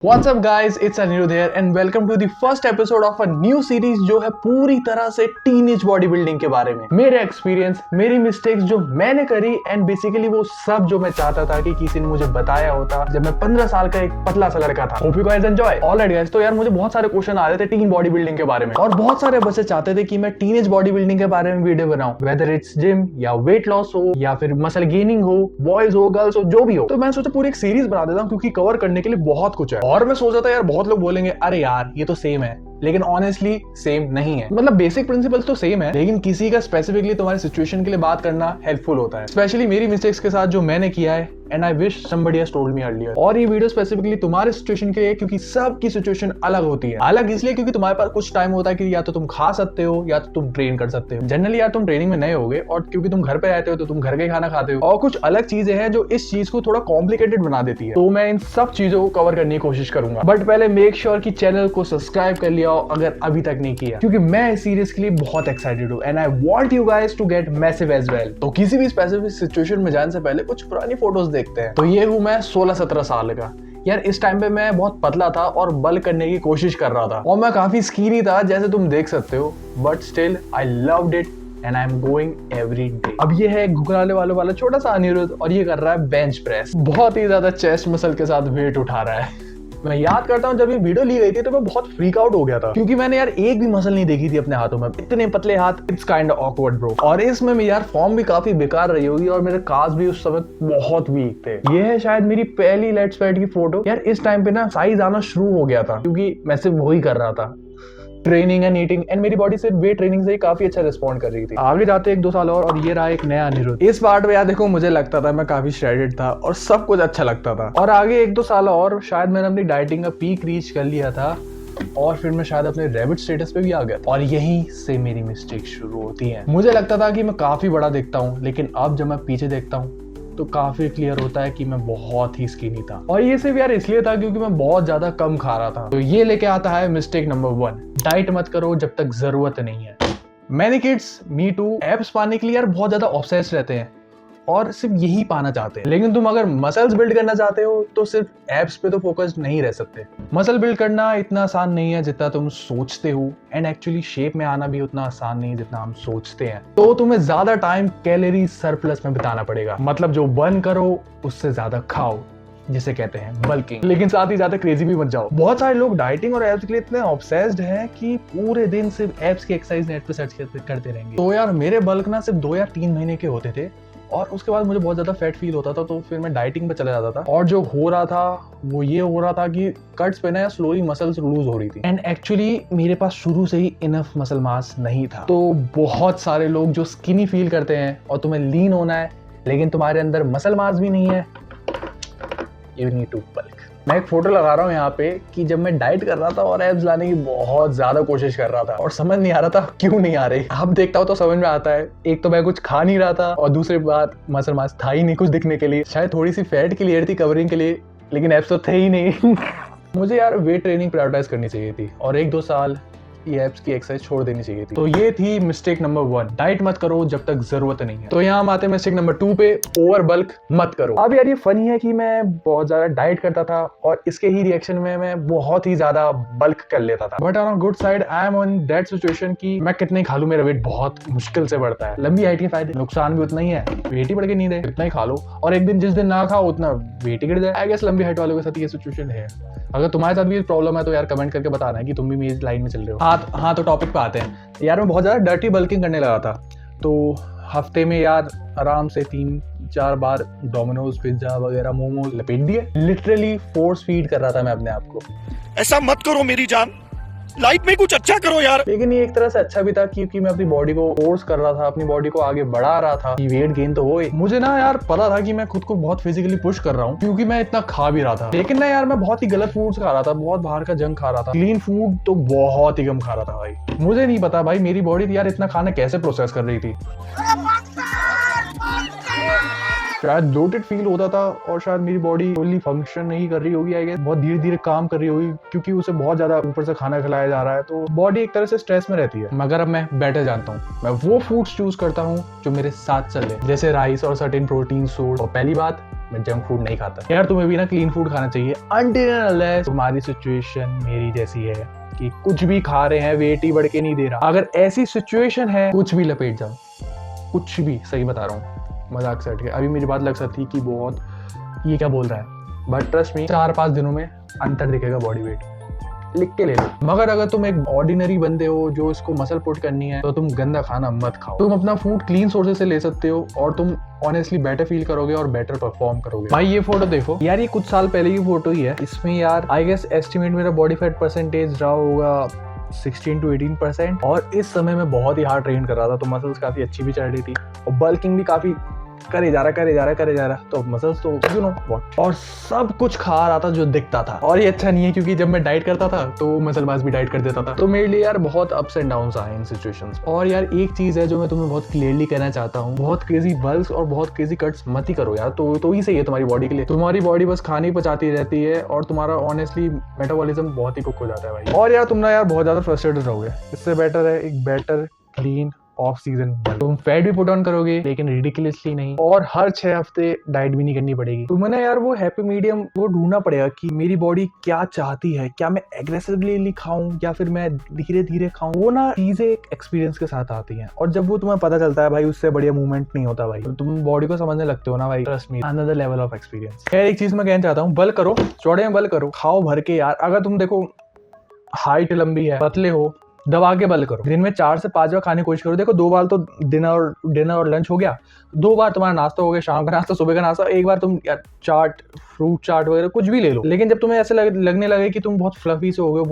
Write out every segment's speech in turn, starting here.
What's up guys, it's Anirudh here and welcome to the first episode of a new series जो है पूरी तरह से teenage body building के बारे में। मेरे एक्सपीरियंस, मेरी मिस्टेक्स जो मैंने करी एंड बेसिकली वो सब जो मैं चाहता था कि किसी ने मुझे बताया होता जब मैं 15 साल का एक पतला सा लड़का था। Hope you guys enjoy. Alright guys, तो यार मुझे बहुत सारे क्वेश्चन आ रहे थे टीन बॉडी बिल्डिंग के बारे में और बहुत सारे बच्चे चाहते थे कि मैं टीनेज बॉडी बिल्डिंग के बारे में वीडियो बनाऊं, वेदर इट्स जिम या वेट लॉस हो या फिर मसल गेनिंग हो, बॉयज हो गर्ल्स हो, जो भी हो। तो मैं सोचा पूरी एक सीरीज बना देता हूं क्योंकि कवर करने के लिए बहुत कुछ है। और मैं सोचा था यार बहुत लोग बोलेंगे अरे यार ये तो सेम है, लेकिन ऑनेस्टली सेम नहीं है। मतलब बेसिक प्रिंसिपल्स तो सेम है, लेकिन किसी का स्पेसिफिकली तुम्हारी सिचुएशन के लिए बात करना हेल्पफुल होता है, स्पेशली मेरी मिस्टेक्स के साथ जो मैंने किया है and I wish somebody has told me earlier। और ये वीडियो स्पेसिफिकली तुम्हारे सिचुएशन के लिए क्योंकि सबकी सिचुएशन अलग होती है। अलग इसलिए क्योंकि तुम्हारे पास कुछ टाइम होता है कि या तो तुम खा सकते हो या तो तुम ट्रेन कर सकते हो। जनरली यार तुम ट्रेनिंग में नए होगे और क्योंकि तुम घर पे रहते हो तो तुम घर का ही खाना खाते हो और कुछ अलग चीजें हैं जो इस चीज को थोड़ा कॉम्प्लिकेटेड बना देती है। तो मैं इन सब चीजों को कवर करने की कोशिश करूंगा, बट पहले मेक श्योर कि चैनल को सब्सक्राइब कर लिया हो अगर अभी तक नहीं किया, क्योंकि मैं इस सीरीज के लिए बहुत एक्साइटेड हूँ and I want you guys to get massive as well. तो किसी भी स्पेसिफिक सिचुएशन में जाने से पहले कुछ पुरानी फोटोज देखते हैं। तो ये हूँ मैं 16-17 साल का। यार इस टाइम पे मैं बहुत पतला था और बल करने की कोशिश कर रहा था और मैं काफी स्कीनी था जैसे तुम देख सकते हो, but still I loved it and I am going every day. अब ये है घुघराले वालों वाला छोटा सा अनिरुद्ध और ये कर रहा है बेंच प्रेस। बहुत ही ज्यादा चेस्ट मसल के साथ वेट उठा रहा है। मैं याद करता हूँ जब ये वीडियो ली गई थी तो मैं बहुत फ्रीक आउट हो गया था क्योंकि मैंने यार एक भी मसल नहीं देखी थी अपने हाथों में। इतने पतले हाथ, it's kind of awkward bro. और इसमें मेरी यार फॉर्म भी काफी बेकार रही होगी और मेरे काज भी उस समय बहुत वीक थे। ये है शायद मेरी पहली लेट्स फाइट की फोटो। यार इस टाइम पे ना साइज आना शुरू हो गया था क्योंकि मैं सिर्फ वही कर रहा था, ट्रेनिंग एंड ईटिंग, एंड मेरी बॉडी सिर्फ वेट ट्रेनिंग से ही काफी अच्छा रिस्पॉन्ड कर रही थी। आगे जाते 1-2 साल और ये रहा एक नया अनिरुद्ध। इस पार्ट में यार देखो मुझे लगता था मैं काफी श्रेडेड था और सब कुछ अच्छा लगता था। और आगे 1-2 साल और शायद मैंने अपनी डाइटिंग का पीक रीच कर लिया था और फिर मैं शायद अपने रैबिट स्टेटस पे भी आ गया और यहीं से मेरी मिस्टेक शुरू होती है। मुझे लगता था कि मैं काफी बड़ा दिखता हूँ, लेकिन अब जब मैं पीछे देखता हूँ तो काफी क्लियर होता है कि मैं बहुत ही स्किनी था। और ये सिर्फ यार इसलिए था क्योंकि मैं बहुत ज्यादा कम खा रहा था। तो ये लेके आता है मिस्टेक नंबर 1, डाइट मत करो जब तक जरूरत नहीं है। Many kids, me too, abs पाने के लिए यार बहुत ज्यादा ऑब्सेस्ड रहते हैं और सिर्फ यही पाना चाहते हैं, लेकिन तुम अगर मसल्स बिल्ड करना चाहते हो तो सिर्फ एब्स पे तो फोकस नहीं रह सकते। मसल बिल्ड करना इतना आसान नहीं है जितना तुम सोचते हो एंड एक्चुअली शेप में आना भी उतना आसान नहीं है जितना हम सोचते हैं। तो तुम्हें ज्यादा टाइम कैलोरी सरप्लस में बिताना पड़ेगा, मतलब जो बर्न करो उससे ज्यादा खाओ, जिसे कहते हैं बल्किंग, लेकिन साथ ही ज्यादा क्रेजी भी मत जाओ। बहुत सारे लोग डाइटिंग और एब्स के लिए इतने ऑब्सेस्ड हैं कि पूरे दिन सिर्फ एब्स की एक्सरसाइज नेट पे सर्च करते रहेंगे। तो यार मेरे बल्क ना सिर्फ 2 या 3 महीने के होते थे और उसके बाद मुझे बहुत ज्यादा फैट फील होता था, तो फिर मैं डाइटिंग पे चला जाता था। और जो हो रहा था वो ये हो रहा था कि कट्स पे ना स्लोली मसल्स लूज हो रही थी एंड एक्चुअली मेरे पास शुरू से ही इनफ मसल मास नहीं था। तो बहुत सारे लोग जो स्किनी फील करते हैं और तुम्हें लीन होना है लेकिन तुम्हारे अंदर मसल मास भी नहीं है, यू नीड टू बल्क। मैं एक फोटो लगा रहा हूँ यहाँ पे कि जब मैं डाइट कर रहा था और एब्स लाने की बहुत ज्यादा कोशिश कर रहा था और समझ नहीं आ रहा था क्यों नहीं आ रही। अब देखता हूँ तो समझ में आता है, एक तो मैं कुछ खा नहीं रहा था और दूसरी बात मसल मास था ही नहीं कुछ दिखने के लिए। शायद थोड़ी सी फैट की लेयर थी कवरिंग के लिए, लेकिन एब्स तो थे ही नहीं। मुझे यार वेट ट्रेनिंग प्रायोरिटाइज करनी चाहिए थी और 1-2 साल ये एब्स की एक्सरसाइज छोड़ देनी चाहिए थी। तो ये थी मिस्टेक नंबर 1, डाइट मत करो जब तक जरूरत नहीं है। तो यहाँ हम आते हैं मिस्टेक नंबर 2 पे, ओवर बल्क मत करो। अब यार ये फनी है कि मैं बहुत ज्यादा डाइट करता था और इसके ही रिएक्शन में मैं बहुत ही ज्यादा बल्क कर लेता था, but on good side I am on that situation कि मैं कितने खा लूं मेरा वेट बहुत मुश्किल से बढ़ता है। लंबी हाइट के फायदे, नुकसान भी उतना ही है, वेट ही बढ़ के नहीं दे, इतना ही खा लो और एक दिन जिस दिन ना खाओ उतना वेट ही गिर जाए। आई गेस लंबी हाइट वालों के साथ ये सिचुएशन है। अगर तुम्हारे साथ भी प्रॉब्लम है तो यार कमेंट करके बताना है कि तुम भी मेरी लाइन में चल रहे हो। हाँ तो टॉपिक पे आते हैं। यार मैं बहुत ज्यादा डर्टी बल्किंग करने लगा था, तो हफ्ते में यार आराम से 3-4 बार डोमिनोज, पिज्जा वगैरह, मोमो लपेट दिए। लिटरली फोर्स फीड कर रहा था मैं अपने आप को। ऐसा मत करो मेरी जान, लाइफ में कुछ अच्छा करो यार। लेकिन ये एक तरह से अच्छा भी था क्योंकि मैं अपनी बॉडी को फोर्स कर रहा था, अपनी बॉडी को आगे बढ़ा रहा था कि वेट गेन तो होए। मुझे ना यार पता था कि मैं खुद को बहुत फिजिकली पुश कर रहा हूँ क्योंकि मैं इतना खा भी रहा था, लेकिन ना यार मैं बहुत ही गलत फूड्स खा रहा था, बहुत बाहर का जंक खा रहा था, क्लीन फूड तो बहुत ही कम खा रहा था भाई। मुझे नहीं पता भाई मेरी बॉडी यार इतना खाना कैसे प्रोसेस कर रही थी। शायद ब्लोटेड फील होता था और शायद मेरी बॉडी फुल्ली फंक्शन नहीं कर रही होगी। आई गेस बहुत धीरे धीरे काम कर रही होगी क्योंकि उसे बहुत ज्यादा ऊपर से खाना खिलाया जा रहा है, तो बॉडी एक तरह से स्ट्रेस में रहती है। मगर अब मैं बेटर जानता हूँ, मैं वो फूड्स चूज करता हूँ जो मेरे साथ चले, जैसे राइस और सर्टेन प्रोटीन सोर्स। और पहली बात, मैं जंक फूड नहीं खाता। यार तुम्हें भी ना क्लीन फूड खाना चाहिए until and unless तुम्हारी सिचुएशन मेरी जैसी है कि कुछ भी खा रहे हैं, वेट ही बढ़ के नहीं दे रहा। अगर ऐसी सिचुएशन है, कुछ भी लपेट जाओ, कुछ भी, सही बता रहा हूँ, मजाक से हट के। अभी मेरी बात लग सकती है कि बहुत ये क्या बोल रहा है, बट ट्रस्ट मी 4-5 दिनों में अंतर दिखेगा बॉडी वेट, लिख के ले लो। मगर अगर तुम एक ऑर्डिनरी बंदे हो जो इसको मसल पुट करनी है, तो तुम गंदा खाना मत खाओ। तुम अपना फूड क्लीन सोर्सेज से ले सकते हो और तुम ऑनेस्टली बेटर फील करोगे और बेटर परफॉर्म करोगे। भाई ये फोटो देखो यार, ये कुछ साल पहले की फोटो ही है। इसमें यार आई गेस एस्टिमेट मेरा बॉडी फैट परसेंटेज रहा होगा 16 to 18%। और इस समय मैं बहुत ही हार्ड ट्रेन कर रहा था, तो मसल्स काफी अच्छी भी चढ़ रही थी और बल्किंग भी काफी करे जा रहा, तो मसल्स तो यू नो व्हाट, और सब कुछ खा रहा था जो दिखता था। और ये अच्छा नहीं है क्योंकि जब मैं डाइट करता था तो मसलबाज भी डाइट कर देता था, तो मेरे लिए यार बहुत अप्स एंड डाउन्स आए इन सिचुएशंस। और यार एक चीज है जो मैं तुम्हें बहुत क्लियरली कहना चाहता हूँ, बहुत क्रेजी बल्क्स और बहुत क्रेजी कट्स मत ही करो यार, तो ही सही है तुम्हारी बॉडी के लिए। तुम्हारी बॉडी बस खाने पचाती रहती है और तुम्हारा ऑनेस्टली मेटाबॉलिज्म बहुत ही कुक हो जाता है भाई। और यार तुम ना यार बहुत ज्यादा फ्रस्ट्रेटेड रहोगे, इससे बेटर है एक बेटर क्लीन ऑफ सीजन। तुम फैट भी पुट ऑन करोगे लेकिन रिडिकुलसली नहीं, और हर 6 हफ्ते डाइट भी नहीं करनी पड़ेगी। तुम्हें ना यार वो हैप्पी मीडियम वो ढूंढना पड़ेगा कि मेरी बॉडी क्या चाहती है, क्या मैं एग्रेसिवली खाऊं या फिर मैं धीरे धीरे खाऊं। वो ना चीजें एक एक्सपीरियंस के साथ आती हैं, और जब वो तुम्हें पता चलता है भाई, उससे बढ़िया मूवमेंट नहीं होता भाई। तो तुम बॉडी को समझने लगते हो ना भाई, trust me, another level of experience. खैर एक चीज मैं कहना चाहता हूँ, बल करो, चौड़े में बल करो, खाओ भर के यार। अगर तुम देखो हाइट लंबी है, पतले हो, दबा के बल करो। दिन में 4 से 5 बार खाने की कोशिश करो। देखो 2 बार तो डिनर और लंच हो गया, 2 बार तुम्हारा नाश्ता हो गया, शाम का नाश्ता, सुबह का नाश्ता, एक बार तुम चाट, फ्रूट चाट वगैरह कुछ भी ले लो। लेकिन जब तुम्हें ऐसे लगने लगे कि तुम बहुत फ्लफी से हो गए,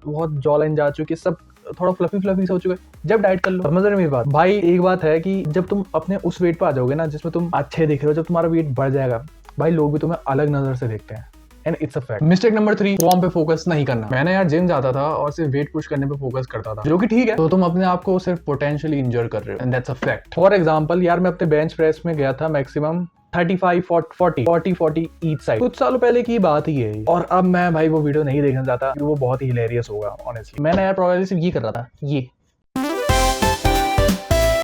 बहुत जॉ लाइन जा चुकी, सब थोड़ा फ्लफी से हो चुका है, जब डाइट कर लो। समझ रहे मेरी बात भाई? एक बात है कि जब तुम अपने उस वेट पे आ जाओगे ना जिसमें तुम अच्छे दिख रहे हो, जब तुम्हारा वेट बढ़ जाएगा भाई, लोग भी तुम्हें अलग नजर से देखते हैं, and it's a fact. Mistake number 3, form पे फोकस नहीं करना। मैंने यार जिम जाता था और सिर्फ वेट पुश करने पे फोकस करता था, जो कि ठीक है, तो तुम अपने आप को सिर्फ पोटेंशियली इंजर कर रहे हो, and that's a fact. For example यार, मैं अपने बेंच प्रेस में गया था मैक्सिमम 35-40 ईच साइड, कुछ सालों पहले की बात ही है। और अब मैं भाई वो वीडियो नहीं देखना चाहता, वो बहुत ही हिलेरियस होगा ऑनेस्टली। मैंने यार प्रोबेबली सिर्फ ये कर रहा था, ये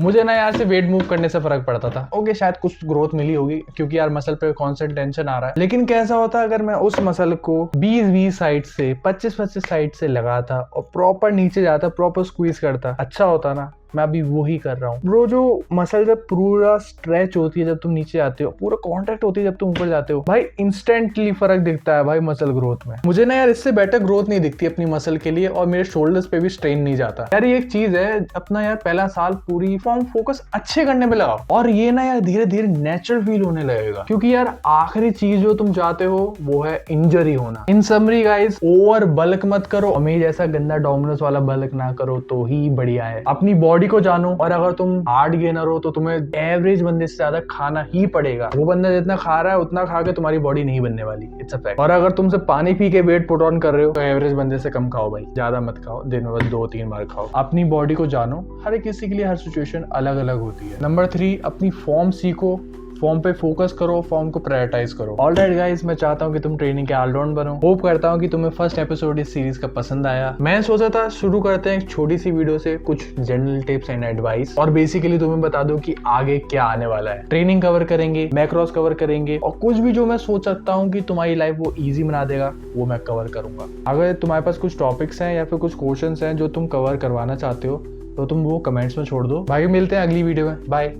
मुझे ना यार से वेट मूव करने से फर्क पड़ता था। ओके, शायद कुछ ग्रोथ मिली होगी क्योंकि यार मसल पे कांस्टेंट टेंशन आ रहा है, लेकिन कैसा होता अगर मैं उस मसल को 20 साइड से 25 साइड से लगाता और प्रॉपर नीचे जाता, प्रॉपर स्क्वीज करता, अच्छा होता ना। मैं अभी वो ही कर रहा हूँ ब्रो। जो मसल जब पूरा स्ट्रेच होती है, जब तुम नीचे आते हो, पूरा कॉन्ट्रैक्ट होती है जब तुम ऊपर जाते हो, भाई इंस्टेंटली फर्क दिखता है भाई मसल ग्रोथ में। मुझे ना यार इससे बेटर ग्रोथ नहीं दिखती अपनी मसल के लिए, और मेरे शोल्डर्स पे भी स्ट्रेन नहीं जाता यार। ये एक चीज है, अपना यार पहला साल पूरी फॉर्म फोकस अच्छे करने पे लगाओ, और ये ना यार धीरे धीरे नेचुरल फील होने लगेगा। क्योंकि यार आखिरी चीज जो तुम चाहते हो वो है इंजरी होना। इन समरी गाइस, ओवर बल्क मत करो, और मेरे जैसा गंदा डोमिनोज वाला बल्क ना करो तो ही बढ़िया है। अपनी बॉडी को जानो, और अगर तुम हार्ड गेनर हो तो तुम्हें एवरेज बंदे से ज्यादा खाना ही पड़ेगा। वो बंदा जितना खा रहा है उतना खा के तुम्हारी बॉडी नहीं बनने वाली, इट्स अ फैक्ट। और अगर तुम सिर्फ पानी पी के वेट पुट ऑन कर रहे हो तो एवरेज बंदे से कम खाओ भाई, ज्यादा मत खाओ, दिन में बस 2-3 बार खाओ। अपनी बॉडी को जानो, हर किसी के लिए हर सिचुएशन अलग अलग होती है। नंबर 3, अपनी फॉर्म सीखो, फॉर्म पे फोकस करो, फॉर्म को प्रायोरिटाइज करो। ऑलराइट गाइस, मैं चाहता हूँ कि तुम ट्रेनिंग के ऑलराउंड बनो। होप करता हूँ कि तुम्हें फर्स्ट एपिसोड इस सीरीज का पसंद आया। मैं सोचा था शुरू करते हैं एक छोटी सी वीडियो से, कुछ जनरल टिप्स एंड एडवाइस, और बेसिकली तुम्हें बता दूं कि आगे क्या आने वाला है। ट्रेनिंग कवर करेंगे, मैक्रोस कवर करेंगे, और कुछ भी जो मैं सोच सकता हूँ कि तुम्हारी लाइफ वो ईजी बना देगा, वो मैं कवर करूंगा। अगर तुम्हारे पास कुछ टॉपिक्स हैं या फिर कुछ क्वेश्चंस हैं जो तुम कवर करवाना चाहते हो, तो तुम वो कमेंट्स में छोड़ दो। भाई मिलते हैं अगली वीडियो में, बाय,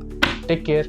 टेक केयर।